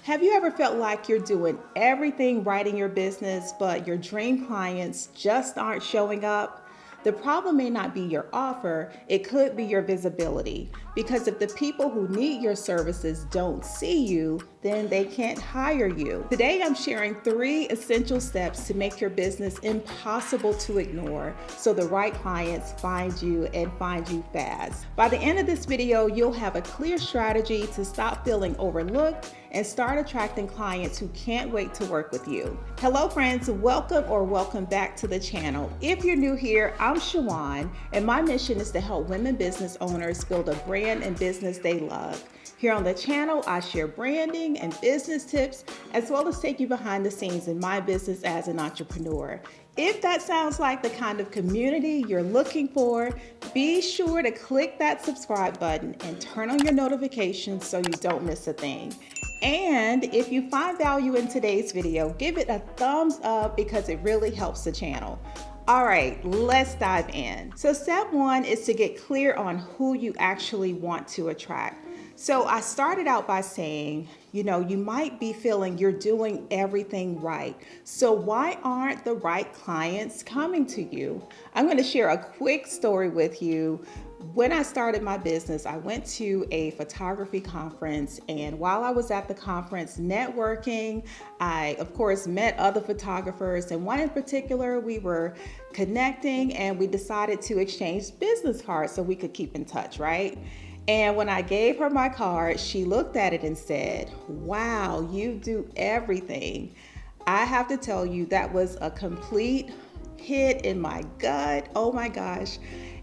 Have you ever felt like you're doing everything right in your business, but your dream clients just aren't showing up? The problem may not be your offer, it could be your visibility. Because if the people who need your services don't see you, then they can't hire you. Today, I'm sharing 3 essential steps to make your business impossible to ignore so the right clients find you and find you fast. By the end of this video, you'll have a clear strategy to stop feeling overlooked and start attracting clients who can't wait to work with you. Hello friends, welcome back to the channel. If you're new here, I'm Shawan, and my mission is to help women business owners build a brand and business they love. Here on the channel, I share branding and business tips, as well as take you behind the scenes in my business as an entrepreneur. If that sounds like the kind of community you're looking for, be sure to click that subscribe button and turn on your notifications so you don't miss a thing. And if you find value in today's video, give it a thumbs up because it really helps the channel. All right, let's dive in. So step 1 is to get clear on who you actually want to attract. So I started out by saying, you might be feeling you're doing everything right. So why aren't the right clients coming to you? I'm going to share a quick story with you. When I started my business, I went to a photography conference, and while I was at the conference networking, I of course met other photographers, and one in particular, we were connecting and we decided to exchange business cards so we could keep in touch, right? And when I gave her my card, she looked at it and said, "Wow, you do everything." I have to tell you, that was a complete hit in my gut. Oh my gosh.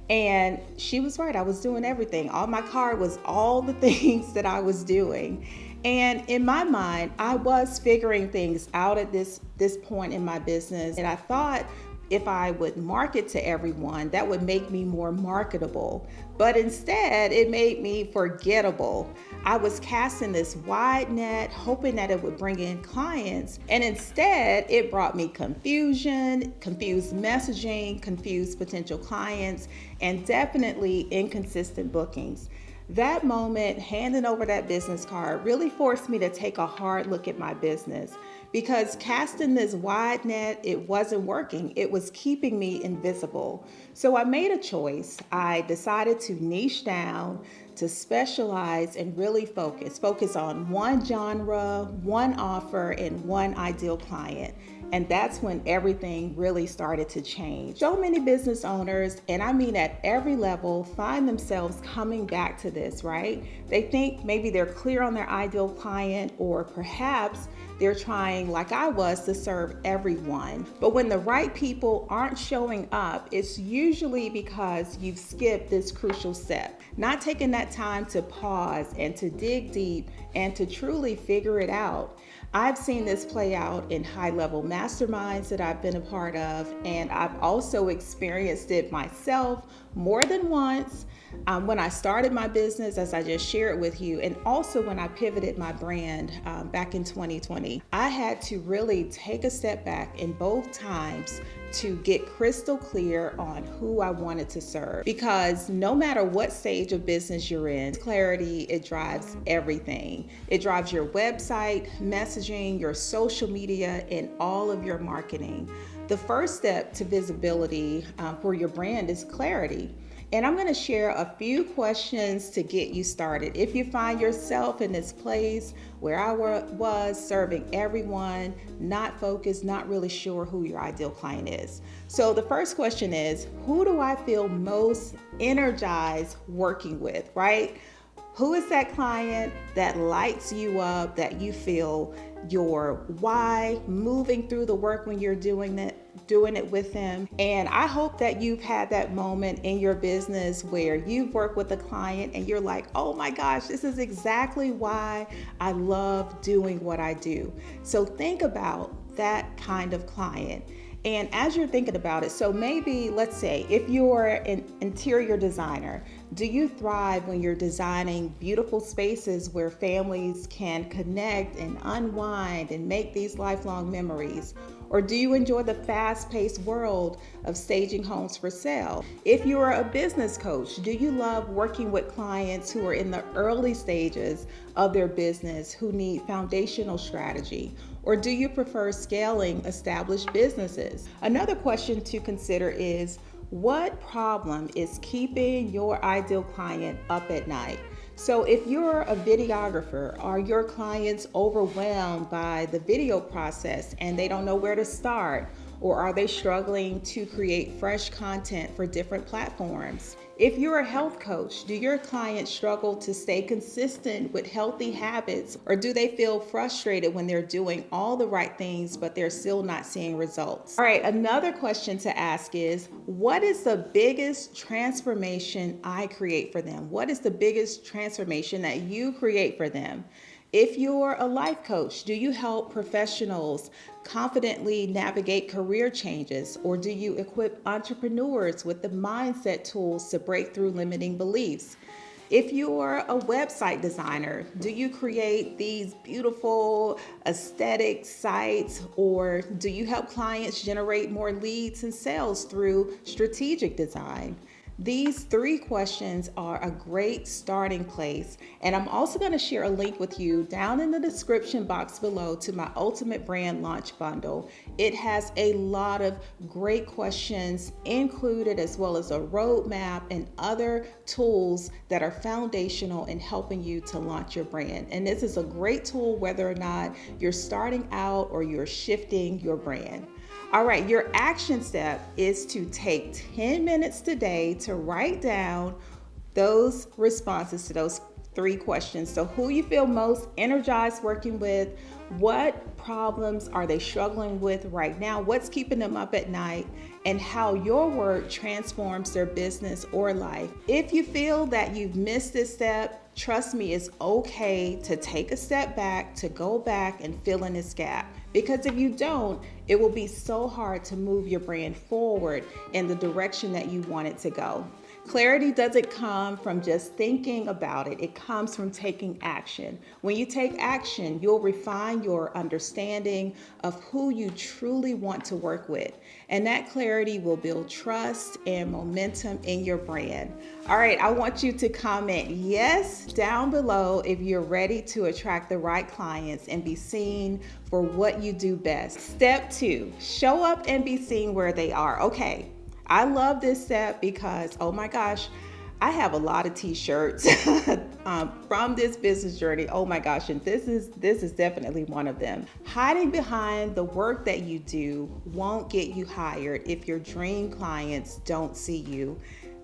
And she was right. I was doing everything. On my card was all the things that I was doing. And in my mind, I was figuring things out at this point in my business. And I thought if I would market to everyone, that would make me more marketable. But instead, it made me forgettable. I was casting this wide net, hoping that it would bring in clients. And instead, it brought me confusion, confused messaging, confused potential clients, and definitely inconsistent bookings. That moment, handing over that business card, really forced me to take a hard look at my business, because casting this wide net, it wasn't working. It was keeping me invisible. So I made a choice. I decided to niche down, to specialize, and really focus on one genre, one offer, and one ideal client. And that's when everything really started to change. So many business owners, and I mean at every level, find themselves coming back to this, right? They think maybe they're clear on their ideal client, or perhaps they're trying, like I was, to serve everyone. But when the right people aren't showing up, it's usually because you've skipped this crucial step, not taking that time to pause and to dig deep and to truly figure it out. I've seen this play out in high-level masterminds that I've been a part of, and I've also experienced it myself more than once when I started my business, as I just shared with you, and also when I pivoted my brand back in 2020. I had to really take a step back in both times to get crystal clear on who I wanted to serve. Because no matter what stage of business you're in, clarity, it drives everything. It drives your website, messaging, your social media, and all of your marketing. The first step to visibility for your brand is clarity. And I'm going to share a few questions to get you started. If you find yourself in this place where I was serving everyone, not focused, not really sure who your ideal client is. So the first question is, who do I feel most energized working with, right? Who is that client that lights you up, that you feel your why moving through the work when you're doing it with them? And I hope that you've had that moment in your business where you've worked with a client and you're like, oh my gosh, this is exactly why I love doing what I do. So think about that kind of client. And as you're thinking about it, so maybe let's say if you're an interior designer, Do you thrive when you're designing beautiful spaces where families can connect and unwind and make these lifelong memories? Or do you enjoy the fast-paced world of staging homes for sale? If you are a business coach, do you love working with clients who are in the early stages of their business who need foundational strategy? Or do you prefer scaling established businesses? Another question to consider is, what problem is keeping your ideal client up at night? So if you're a videographer, are your clients overwhelmed by the video process and they don't know where to start? Or are they struggling to create fresh content for different platforms? If you're a health coach, do your clients struggle to stay consistent with healthy habits, or do they feel frustrated when they're doing all the right things but they're still not seeing results? All right, another question to ask is, what is the biggest transformation I create for them? What is the biggest transformation that you create for them? If you're a life coach, do you help professionals confidently navigate career changes, or do you equip entrepreneurs with the mindset tools to break through limiting beliefs? If you're a website designer, do you create these beautiful aesthetic sites, or do you help clients generate more leads and sales through strategic design? These three questions are a great starting place, and I'm also going to share a link with you down in the description box below to my Ultimate Brand Launch Bundle. It has a lot of great questions included, as well as a roadmap and other tools that are foundational in helping you to launch your brand. And this is a great tool whether or not you're starting out or you're shifting your brand. All right, your action step is to take 10 minutes today to write down those responses to those three questions. So who you feel most energized working with, what problems are they struggling with right now, what's keeping them up at night, and how your work transforms their business or life. If you feel that you've missed this step, trust me, it's okay to take a step back, to go back and fill in this gap. Because if you don't, it will be so hard to move your brand forward in the direction that you want it to go. Clarity doesn't come from just thinking about it. It comes from taking action. When you take action, you'll refine your understanding of who you truly want to work with. And that clarity will build trust and momentum in your brand. All right, I want you to comment yes down below if you're ready to attract the right clients and be seen for what you do best. Step 2, show up and be seen where they are. Okay. I love this step because, oh my gosh, I have a lot of t-shirts from this business journey. Oh my gosh, and this is definitely one of them. Hiding behind the work that you do won't get you hired if your dream clients don't see you.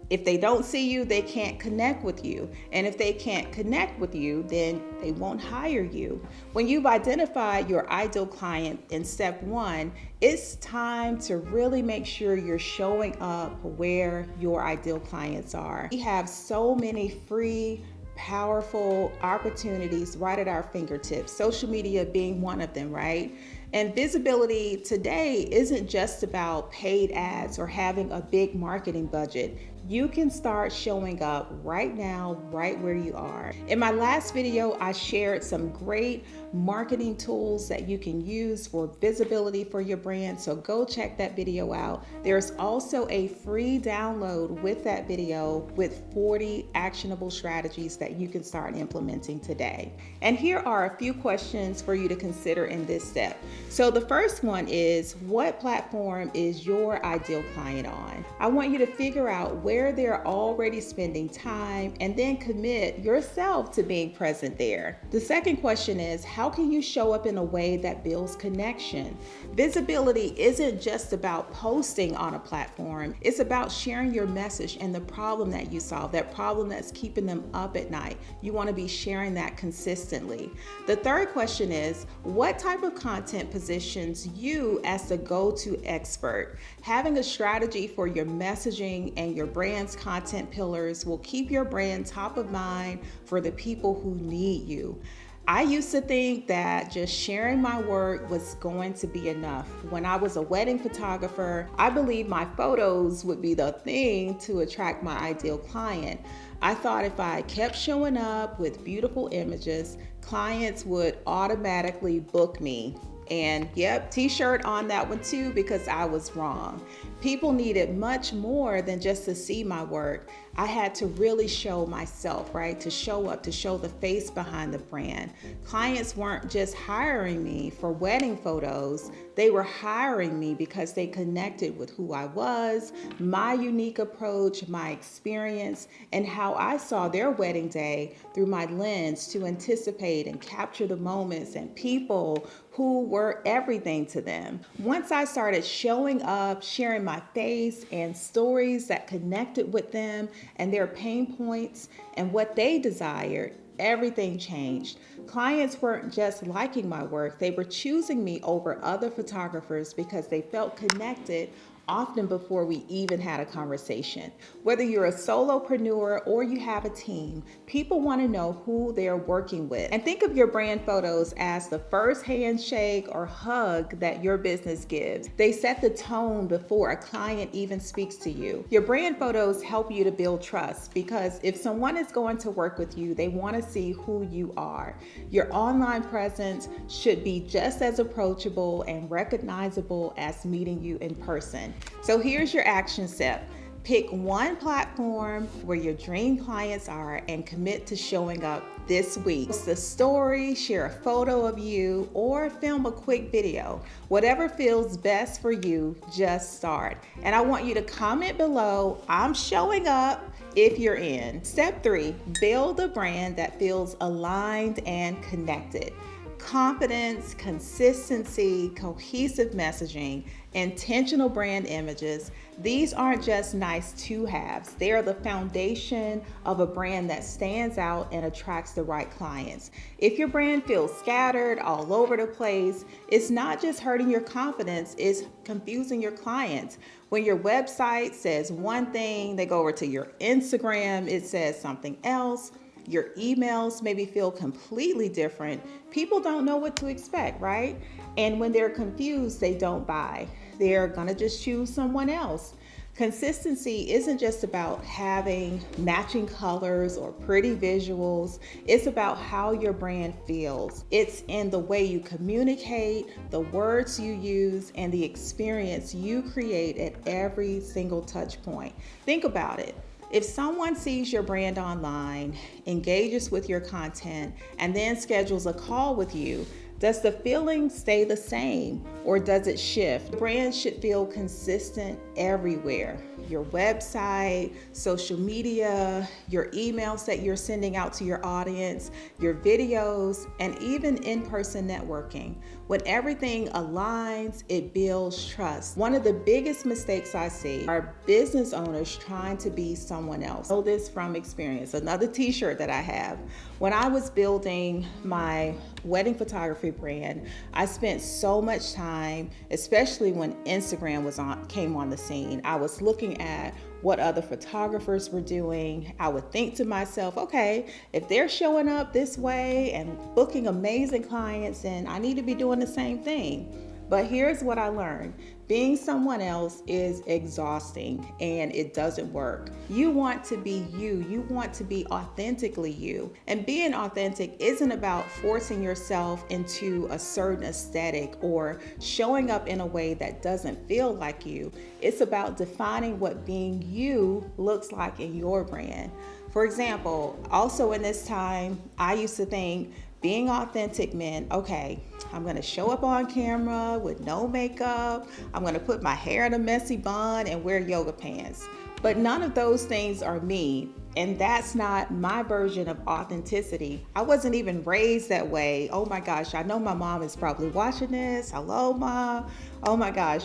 If they don't see you, they can't connect with you. And if they can't connect with you, then they won't hire you. When you've identified your ideal client in step 1, it's time to really make sure you're showing up where your ideal clients are. We have so many free, powerful opportunities right at our fingertips, social media being one of them, right? And visibility today isn't just about paid ads or having a big marketing budget. You can start showing up right now, right where you are. In my last video, I shared some great marketing tools that you can use for visibility for your brand, so go check that video out. There's also a free download with that video with 40 actionable strategies that you can start implementing today. And here are a few questions for you to consider in this step. So the first one is, what platform is your ideal client on? I want you to figure out where they're already spending time and then commit yourself to being present there. The second question is, how can you show up in a way that builds connection? Visibility isn't just about posting on a platform. It's about sharing your message and the problem that you solve, that problem that's keeping them up at night. You want to be sharing that consistently. The third question is, what type of content positions you as the go-to expert? Having a strategy for your messaging and your brand's content pillars will keep your brand top of mind for the people who need you. I used to think that just sharing my work was going to be enough. When I was a wedding photographer, I believed my photos would be the thing to attract my ideal client. I thought if I kept showing up with beautiful images, clients would automatically book me. And yep, t-shirt on that one too, because I was wrong. People needed much more than just to see my work. I had to really show myself, right? To show up, to show the face behind the brand. Clients weren't just hiring me for wedding photos. They were hiring me because they connected with who I was, my unique approach, my experience, and how I saw their wedding day through my lens to anticipate and capture the moments and people who were everything to them. Once I started showing up, sharing my face and stories that connected with them and their pain points and what they desired, everything changed. Clients weren't just liking my work, they were choosing me over other photographers because they felt connected often before we even had a conversation. Whether you're a solopreneur or you have a team, people want to know who they're working with. And think of your brand photos as the first handshake or hug that your business gives. They set the tone before a client even speaks to you. Your brand photos help you to build trust because if someone is going to work with you, they want to see who you are. Your online presence should be just as approachable and recognizable as meeting you in person. So here's your action step. Pick one platform where your dream clients are and commit to showing up this week. Post a story, share a photo of you, or film a quick video. Whatever feels best for you, just start. And I want you to comment below, I'm showing up, if you're in. Step 3, build a brand that feels aligned and connected. Confidence, consistency, cohesive messaging, intentional brand images. These aren't just nice to-haves. They are the foundation of a brand that stands out and attracts the right clients. If your brand feels scattered all over the place, it's not just hurting your confidence, it's confusing your clients. When your website says one thing, they go over to your Instagram, it says something else. Your emails maybe feel completely different. People don't know what to expect, right? And when they're confused, they don't buy. They're gonna just choose someone else. Consistency isn't just about having matching colors or pretty visuals. It's about how your brand feels. It's in the way you communicate, the words you use, and the experience you create at every single touch point. Think about it. If someone sees your brand online, engages with your content, and then schedules a call with you, does the feeling stay the same or does it shift? Brands should feel consistent everywhere. Your website, social media, your emails that you're sending out to your audience, your videos, and even in-person networking. When everything aligns, it builds trust. One of the biggest mistakes I see are business owners trying to be someone else. I know this from experience. Another t-shirt that I have. When I was building my wedding photography brand, I spent so much time, especially when Instagram came on the scene. I was looking at what other photographers were doing. I would think to myself, okay, if they're showing up this way and booking amazing clients, then I need to be doing the same thing. But here's what I learned. Being someone else is exhausting and it doesn't work. You want to be you. You want to be authentically you. And being authentic isn't about forcing yourself into a certain aesthetic or showing up in a way that doesn't feel like you. It's about defining what being you looks like in your brand. For example, also in this time, I used to think being authentic meant, okay, I'm gonna show up on camera with no makeup, I'm gonna put my hair in a messy bun and wear yoga pants. But none of those things are me, and that's not my version of authenticity. I wasn't even raised that way. Oh my gosh, I know my mom is probably watching this. Hello, Mom. Oh my gosh.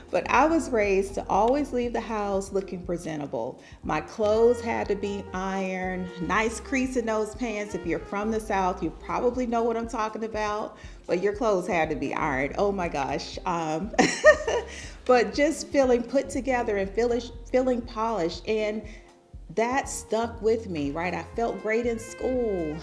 But I was raised to always leave the house looking presentable. My clothes had to be ironed, nice crease in those pants. If you're from the South, you probably know what I'm talking about, but your clothes had to be ironed. Oh my gosh. But just feeling put together and feeling polished. And that stuck with me, right? I felt great in school,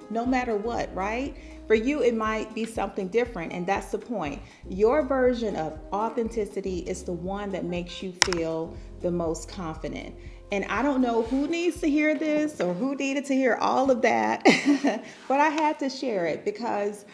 no matter what, right? For you, it might be something different, and that's the point. Your version of authenticity is the one that makes you feel the most confident. And I don't know who needs to hear this or who needed to hear all of that, but I had to share it because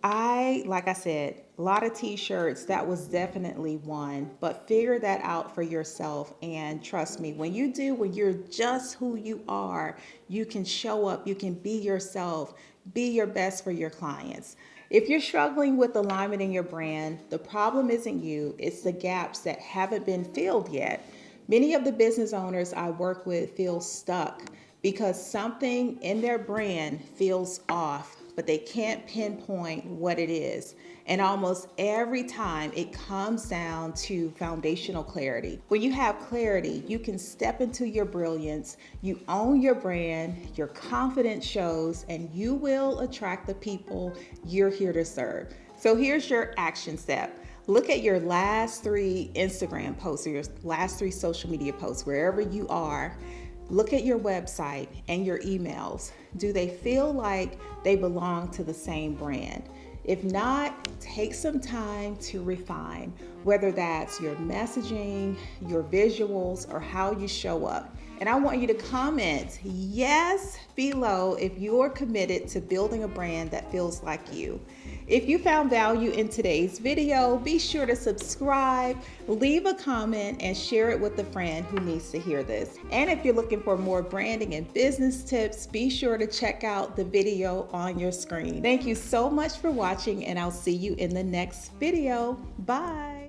like I said, a lot of t-shirts, that was definitely one, but figure that out for yourself. And trust me, when you do, when you're just who you are, you can show up, you can be yourself, be your best for your clients. If you're struggling with alignment in your brand, the problem isn't you, it's the gaps that haven't been filled yet. Many of the business owners I work with feel stuck because something in their brand feels off, but they can't pinpoint what it is. And almost every time it comes down to foundational clarity. When you have clarity, you can step into your brilliance, you own your brand, your confidence shows, and you will attract the people you're here to serve. So here's your action step. Look at your last 3 Instagram posts or your last 3 social media posts, wherever you are. Look at your website and your emails. Do they feel like they belong to the same brand? If not, take some time to refine, whether that's your messaging, your visuals, or how you show up. And I want you to comment yes below if you're committed to building a brand that feels like you. If you found value in today's video, be sure to subscribe, leave a comment, and share it with a friend who needs to hear this. And if you're looking for more branding and business tips, be sure to check out the video on your screen. Thank you so much for watching, and I'll see you in the next video. Bye.